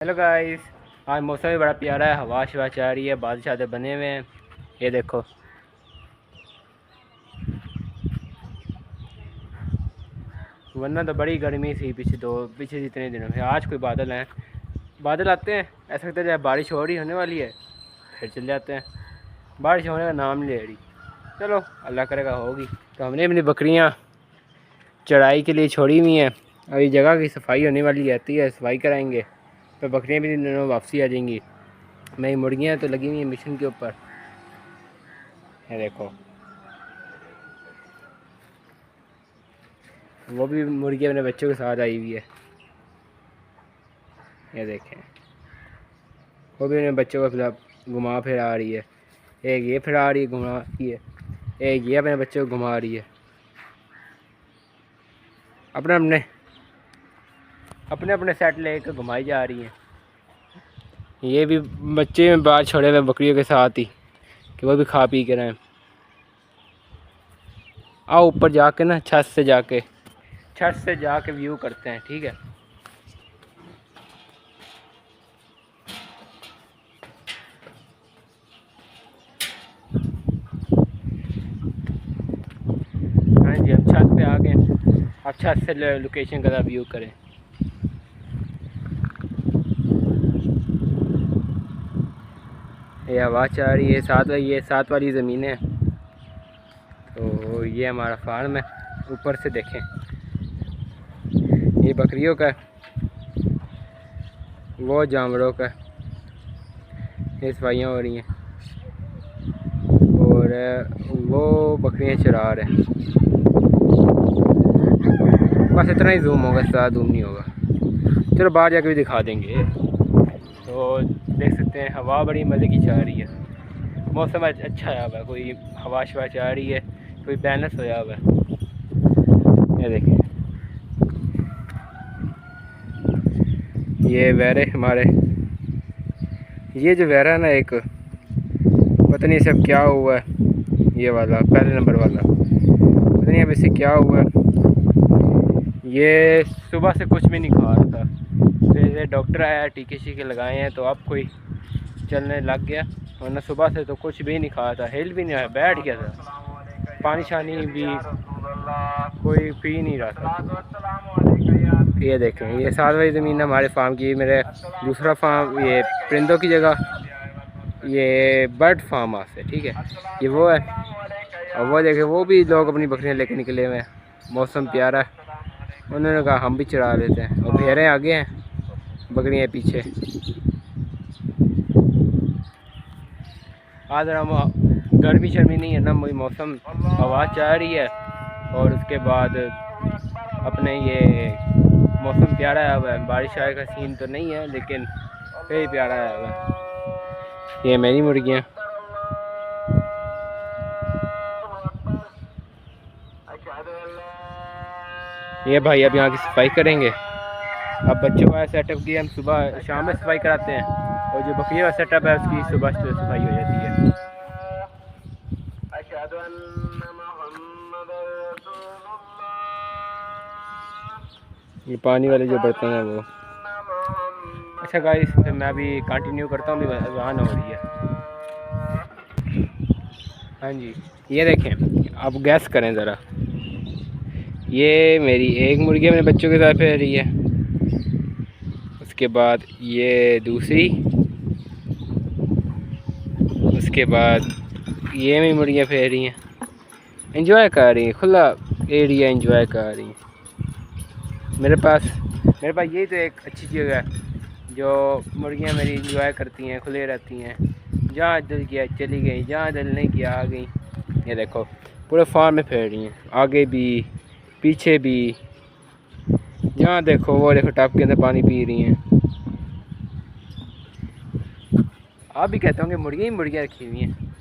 Hello guys. आज मौसम भी बड़ा प्यारा है, हवा शवा चाह रही है, बादल शादल बने हुए हैं। ये देखो, वरना तो बड़ी गर्मी थी पीछे जितने दिनों में। आज कोई बादल हैं, बादल आते हैं, ऐसा लगता है जैसे बारिश हो रही होने वाली है, फिर चल जाते हैं। बारिश होने का नाम नहीं ले रही। चलो अल्लाह करेगा होगी। तो हमने अपनी बकरियाँ चढ़ाई के लिए छोड़ी हुई हैं। अभी जगह की सफाई होने वाली रहती है, सफाई कराएंगे तो बकरियाँ भी इन दिनों वापसी आ जाएंगी। मेरी मुर्गियाँ तो लगी हुई हैं मिशन के ऊपर। ये देखो, वो भी मुर्गी अपने बच्चों के साथ आई हुई है। ये देखें, वो भी अपने बच्चों को फिलहाल घुमा फिरा रही है। एक ये फिरा रही है, घुमा रही है, एक ये अपने बच्चों को घुमा रही है। अपने अपने अपने अपने सेट लेकर घुमाई जा रही हैं। ये भी बच्चे में बाहर छोड़े हुए बकरियों के साथ ही कि वो भी खा पी के रहें। आओ ऊपर जाके ना छत से जाके व्यू करते हैं, ठीक है। हाँ जी, हम छत पे आ गए। अब छत से लोकेशन का व्यू करें। ये हवा चाह रही है, ये साथ वाली ज़मीन है। तो ये हमारा फार्म है। ऊपर से देखें, ये बकरियों का, वो जानवरों का। ये सफाइयाँ हो रही हैं और वो बकरियाँ चरा रहे हैं। बस इतना ही जूम होगा, ज़्यादा जूम नहीं होगा। चलो बाहर जाकर भी दिखा देंगे। तो देख सकते हैं हवा बड़ी मज़े की चाह रही है। मौसम अच्छा है, हुआ कोई हवा शवा चाह रही है, कोई बैलेंस होया हुआ है। ये देखें, ये वैरे हमारे, ये जो वैरा है ना, एक पता नहीं सब क्या हुआ है। ये वाला पहले नंबर वाला पता नहीं अब इसे क्या हुआ है। ये सुबह से कुछ भी नहीं खा रहा था, फिर डॉक्टर आया, टीके शीके लगाए हैं तो अब कोई चलने लग गया। वरना सुबह से तो कुछ भी नहीं खाया था, हिल भी नहीं आया, बैठ गया था। पानी शानी भी कोई पी नहीं रहा था। ये देखें, ये साथ वाली ज़मीन हमारे फार्म की। मेरे दूसरा फार्म ये परिंदों की जगह, ये बर्ड फार्म हाउस है, ठीक है। ये वो है, और वो देखें, वो भी लोग अपनी बकरियां लेकर निकले हुए हैं। मौसम प्यारा है, उन्होंने कहा हम भी चढ़ा लेते हैं। और भेड़ें आगे हैं, बकरियां पीछे। आज गर्मी शर्मी नहीं है ना, मौसम हवा चाह रही है। और उसके बाद अपने ये मौसम प्यारा है। हुआ है, बारिश आए का सीन तो नहीं है, लेकिन फिर प्यारा है। हुआ है, ये मेरी मुर्गियाँ। ये भाई अब यहाँ की सफाई करेंगे। अब बच्चों का सेटअप की हम सुबह शाम में सफाई कराते हैं, और जो बकरियों का सेटअप है उसकी सुबह सफाई हो जाती है। ये पानी वाले जो बर्तन हैं वो। अच्छा गाइस, फिर मैं अभी कंटिन्यू करता हूँ, अभी अज़ान हो रही है। हाँ जी, ये देखें, अब गैस करें ज़रा। ये मेरी एक मुर्गी अपने बच्चों के साथ रह रही है, उसके बाद ये दूसरी, उसके बाद ये मेरी मुर्गियाँ फेर रही हैं, एंजॉय कर रही हैं, खुला एरिया एंजॉय कर रही हैं। मेरे पास यही तो एक अच्छी जगह है जो मुर्गियाँ मेरी एंजॉय करती हैं, खुले रहती हैं। जहाँ दिल किया चली गई, जहाँ दिल नहीं किया आ गई। ये देखो, पूरे फार्म में फेर रही हैं, आगे भी पीछे भी, जहाँ देखो वो देखो टब के अंदर पानी पी रही हैं। आप भी कहते होंगे मुर्गियाँ ही मुर्गियाँ रखी हुई हैं।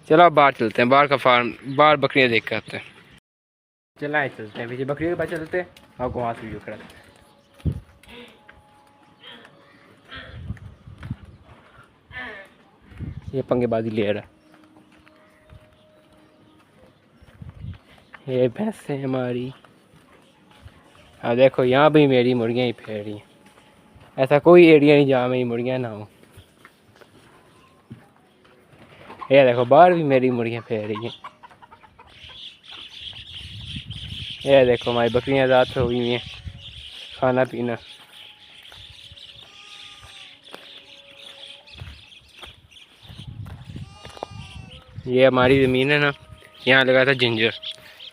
चलो अब बाहर चलते हैं, बाहर का फार्म, बाहर बकरियाँ देख के आते हैं। चलाएँ चलते हैं, पीछे बकरियों के पास चलते हैं, आपको वहाँ से व्यू कराते हैं। ये पंगेबाजी ले रहा है। ये भैंस है हमारी। हाँ देखो, यहाँ भी मेरी मुर्गियाँ ही फेर रही हैं। ऐसा कोई एरिया नहीं जहाँ मेरी मुर्गियाँ ना हो। ये देखो बाहर भी मेरी मुर्गियाँ फेर रही हैं। ये देखो हमारी बकरियाँ रात हो गई हैं खाना पीना। ये हमारी ज़मीन है ना, यहाँ लगा था जिंजर,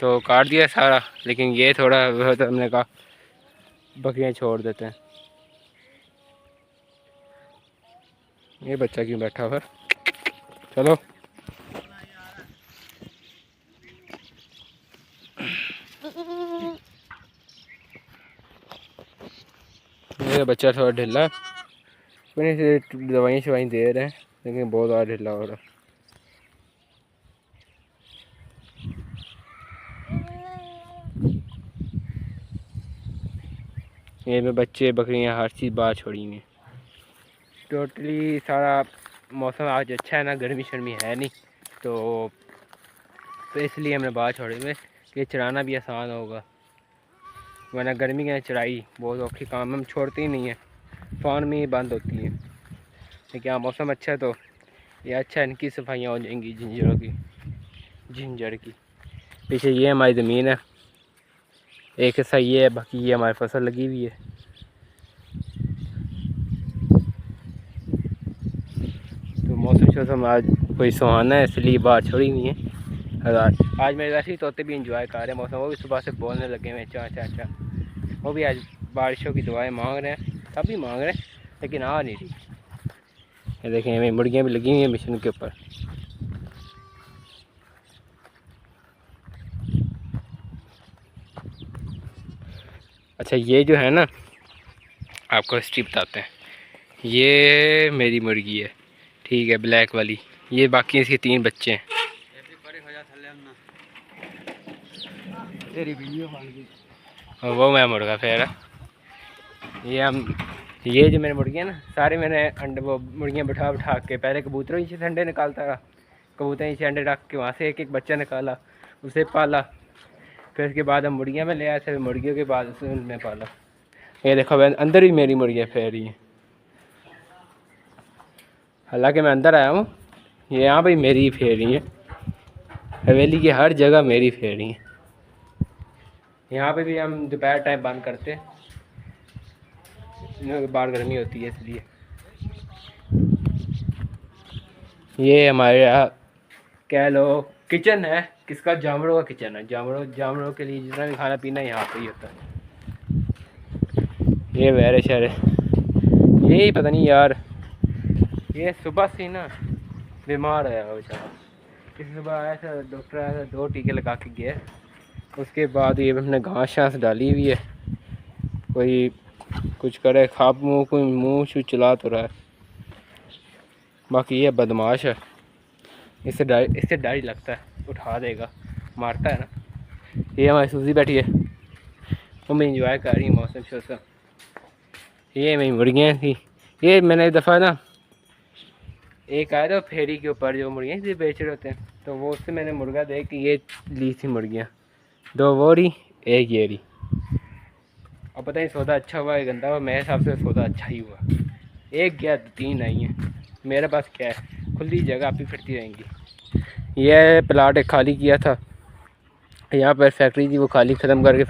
तो काट दिया सारा, लेकिन ये थोड़ा वो तो हमने कहा बकरियाँ छोड़ देते हैं। ये बच्चा क्यों बैठा हुआ, चलो। मेरा बच्चा थोड़ा ढिला, मैंने से दवाइयाँ शवाइयाँ दे रहे हैं, लेकिन बहुत ज़्यादा ढिला हो रहा। ये में बच्चे बकरियाँ हर चीज़ बाहर छोड़ी हुई हैं। टोटली सारा मौसम आज अच्छा है ना, गर्मी शर्मी है नहीं, तो इसलिए हमने बाहर छोड़े हुए कि चराना भी आसान होगा, वरना गर्मी के चराई बहुत औखी काम, हम छोड़ते ही नहीं है, फान में ही बंद होती हैं। लेकिन यहाँ मौसम अच्छा है तो ये अच्छा, इनकी सफाइयाँ हो जाएंगी जिंजरों की, जिंजर की। पीछे ये हमारी ज़मीन है, एक हिस्सा ये है, बाकी ये हमारी फसल लगी हुई है। तो मौसम आज कोई सुहाना है, इसलिए बाहर छोड़ी हुई है। आज मेरे वैसे ही तोते भी इंजॉय कर रहे हैं मौसम, वो भी सुबह से बोलने लगे हुए हैं चा चा चा। वो भी आज बारिशों की दुआएं मांग रहे हैं, अभी मांग रहे हैं, लेकिन आ नहीं रही। ये देखें मेरी मुर्गियाँ भी लगी हुई हैं मिशन के ऊपर। अच्छा ये जो है ना, आपको हिस्ट्री बताते हैं। ये मेरी मुर्गी है, ठीक है, ब्लैक वाली। ये बाकी इसके 3 बच्चे हैं। और वो मैं मुर्गा फिर ये जो मेरे मुर्गियाँ ना, सारे मैंने अंडे वो मुर्गियाँ बिठा बिठा के, पहले कबूतरों से अंडे निकालता रहा, कबूतर से अंडे रख के वहाँ से एक एक बच्चा निकाला, उसे पाला, फिर उसके बाद हम मुर्गियाँ में ले आए थे, मुर्गियों के बाद उसे उनमें पाला। ये देखो अंदर भी मेरी मुर्गियाँ फेर रही हैं, हालांकि मैं अंदर आया हूँ, ये यहाँ भी मेरी फेर रही हैं, हवेली की हर जगह मेरी फेर रही हैं। यहाँ पे भी हम दोपहर टाइम बंद करते हैं, बाहर गर्मी होती है इसलिए। ये हमारे यहाँ कह लो किचन है, किसका, जानवरों का किचन है। जानवरों के लिए जितना भी खाना पीना यहाँ पे ही होता है। ये वैरे शहर यही पता नहीं यार, ये सुबह से ना बीमार है बेचारा। इस सुबह आया था, डॉक्टर आया था, 2 टीके लगा के गया। उसके बाद ये हमने घास शास डाली हुई है, कोई कुछ करे खाप मुँह, कोई मुँह शू चला तो रहा है। बाकी ये बदमाश है, इससे डर ही लगता है, उठा देगा, मारता है ना। ये हमारी सूजी बैठी है, वो मैं इंजॉय कर रही हूँ मौसम शौसम। ये मेरी मुर्गियाँ थी, ये मैंने एक दफ़ा ना, एक आया था फेरी के ऊपर जो मुर्गियाँ इसे बेच रहे होते हैं, तो वो उससे मैंने मुर्गा देख के ये ली थी मुर्गियाँ, 2 वो रही, 1 ये रही। अब पता नहीं सौदा अच्छा हुआ है गंदा हुआ, मेरे हिसाब से सौदा अच्छा ही हुआ। 1 गया 3 आई हैं। मेरे पास क्या है, खुली जगह आप ही फिरती रहेंगी। यह प्लाट एक खाली किया था, यहाँ पर फैक्ट्री थी, वो खाली ख़त्म करके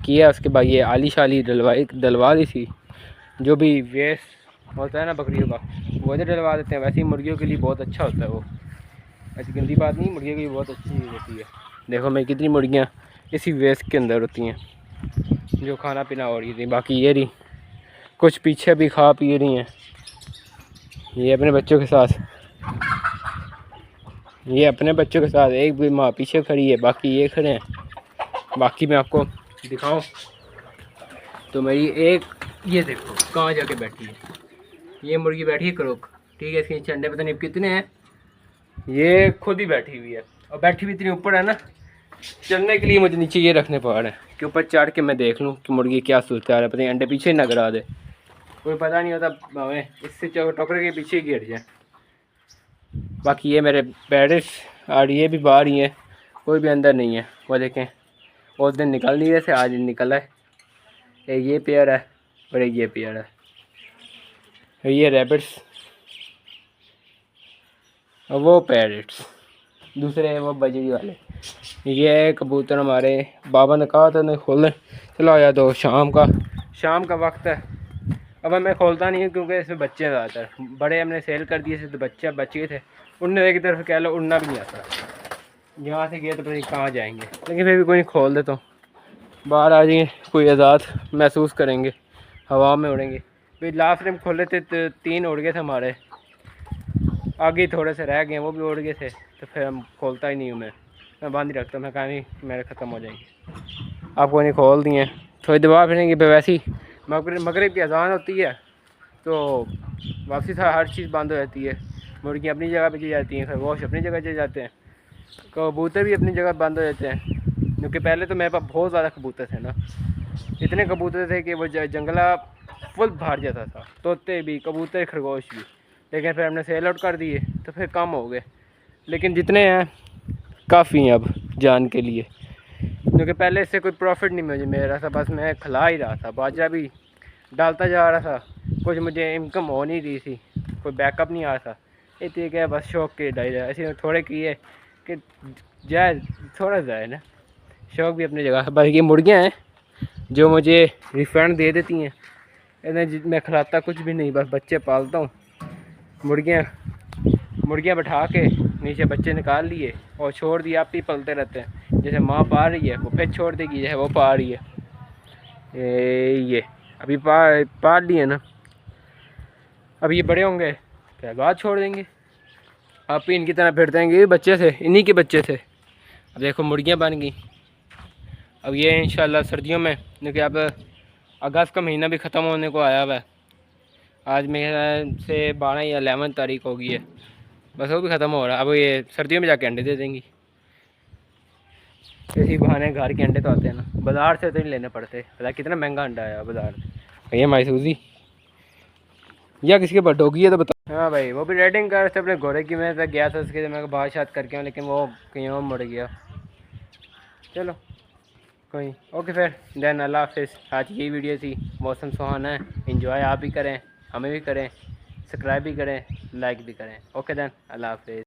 किया। उसके बाद ये आली शाली डलवा दी थी, जो भी वेस्ट होता है ना बकरियों का, वो तो डलवा देते हैं। वैसे ही मुर्गियों के लिए बहुत अच्छा होता है वो, ऐसी गंदी बात नहीं, मुर्गियों के लिए बहुत अच्छी चीज़ होती है। देखो मैं कितनी मुर्गियाँ इसी वेस्ट के अंदर होती हैं, जो खाना पीना हो रही थी। बाकी ये रही, कुछ पीछे भी खा पी रही हैं, ये अपने बच्चों के साथ, ये अपने बच्चों के साथ, एक भी माँ पीछे खड़ी है, बाकी ये खड़े हैं। बाकी मैं आपको दिखाऊं तो मेरी एक, ये देखो कहाँ जाके बैठी है, ये मुर्गी बैठी है करोक, ठीक है, इसके नीचे अंडे पता नहीं कितने हैं, ये खुद ही बैठी हुई है, और बैठी भी इतनी ऊपर है ना, चलने के लिए मुझे नीचे ये रखने पड़ रहे हैं कि ऊपर चढ़ के मैं देख लूँ कि मुर्गी क्या सूरत है, पता नहीं अंडे पीछे ना गिरा दे, कोई पता नहीं होता, हमें इससे टोकरे के पीछे गिर जाए। बाकी ये मेरे पेरिस और ये भी बाहर ही हैं, कोई भी अंदर नहीं है। वो देखें उस दिन निकल नहीं रहे थे, आज निकला है। एक ये पेयर है और एक ये पेयर है। ये रैबिट्स और वो पैरट्स, दूसरे वो बजरी वाले। ये कबूतर हमारे बाबा ने कहा था नहीं खोलने, चलो आया तो शाम का वक्त है। अब मैं खोलता नहीं हूँ क्योंकि इसमें बच्चे ज़्यादातर, बड़े हमने सेल कर दिए थे तो बच्चे गए थे, उड़ने की तरफ कह लो, उड़ना भी नहीं आता। यहाँ से गए तो पता नहीं कहाँ जाएंगे, लेकिन फिर भी कोई नहीं, खोल देता हूँ, बाहर आ जाएंगे, कोई आज़ाद महसूस करेंगे, हवा में उड़ेंगे। फिर लास्ट टाइम खोले थे तो 3 उड़ गए थे हमारे, आगे थोड़े से रह गए, वो भी उड़ गए थे, तो फिर हम खोलता ही नहीं हूँ, मैं बांध ही रखता हूँ, मैं कहा नहीं मेरे ख़त्म हो जाएंगे। आपको नहीं खोल दिए, थोड़ी दबा फिरेंगे, वैसे ही मगरिब की अजान होती है तो वापसी था, हर चीज़ बंद हो जाती है, मुर्गियाँ अपनी जगह पे चली जाती हैं, खरगोश अपनी जगह चले जाते हैं, कबूतर भी अपनी जगह बंद हो जाते हैं। क्योंकि पहले तो मेरे पास बहुत ज़्यादा कबूतर थे ना, इतने कबूतर थे कि वो जंगला फुल भर जाता था, तोते भी, कबूतर, खरगोश भी। लेकिन फिर हमने सेल आउट कर दिए तो फिर कम हो गए, लेकिन जितने हैं काफ़ी हैं अब जान के लिए, क्योंकि पहले इससे कोई प्रॉफिट नहीं मुझे मेरा था, बस मैं खिला ही रहा था, बाजरा भी डालता जा रहा था, कुछ मुझे इनकम हो नहीं रही थी, कोई बैकअप नहीं आ रहा था, इतनी क्या बस शौक के डाल ऐसे थोड़े किए कि जाए, थोड़ा जाए ना, शौक भी अपनी जगह। बस ये मुर्गियाँ हैं जो मुझे रिफंड दे देती हैं, इन्हें मैं खिलाता कुछ भी नहीं, बस बच्चे पालता हूँ। मुर्गियाँ बैठा के नीचे बच्चे निकाल लिए और छोड़ दिए, आप ही पलते रहते हैं, जैसे माँ पा रही है वो फिर छोड़ देगी, जैसे वो पा रही है। ये अभी पाल लिए ना, अब ये बड़े होंगे फिर बाद छोड़ देंगे, आप ही इनकी तरह फिरते हैं, ये बच्चे थे, इन्हीं के बच्चे थे। अब देखो मुर्गियाँ बन गई। अब ये इंशाल्लाह सर्दियों में, क्योंकि अब अगस्त का महीना भी ख़त्म होने को आया हुआ है, आज मेरे से 12 या 11 तारीख हो गई है, बस वो भी ख़त्म हो रहा है। अब ये सर्दियों में जाके अंडे दे देंगी, इसी बहाने घर के अंडे तो आते हैं ना, बाज़ार से तो नहीं लेने पड़ते, पता कितना महंगा अंडा आया बाज़ार से। ये मायसूसी या किसी के पास डोगी है तो बता। हाँ भाई, वो भी रेडिंग कर रहे थे अपने घोड़े की, मैं गया था उसके, मैं बात शात करके आऊँ, लेकिन वो कहीं और मुड़ गया। चलो कोई, ओके फिर देन अल्लाह हाफिज़। आज की वीडियो थी, मौसम सुहाना है, इंजॉय आप भी करें, हमें भी करें, सब्सक्राइब भी करें, लाइक भी करें। ओके देन अल्लाह हाफिज़।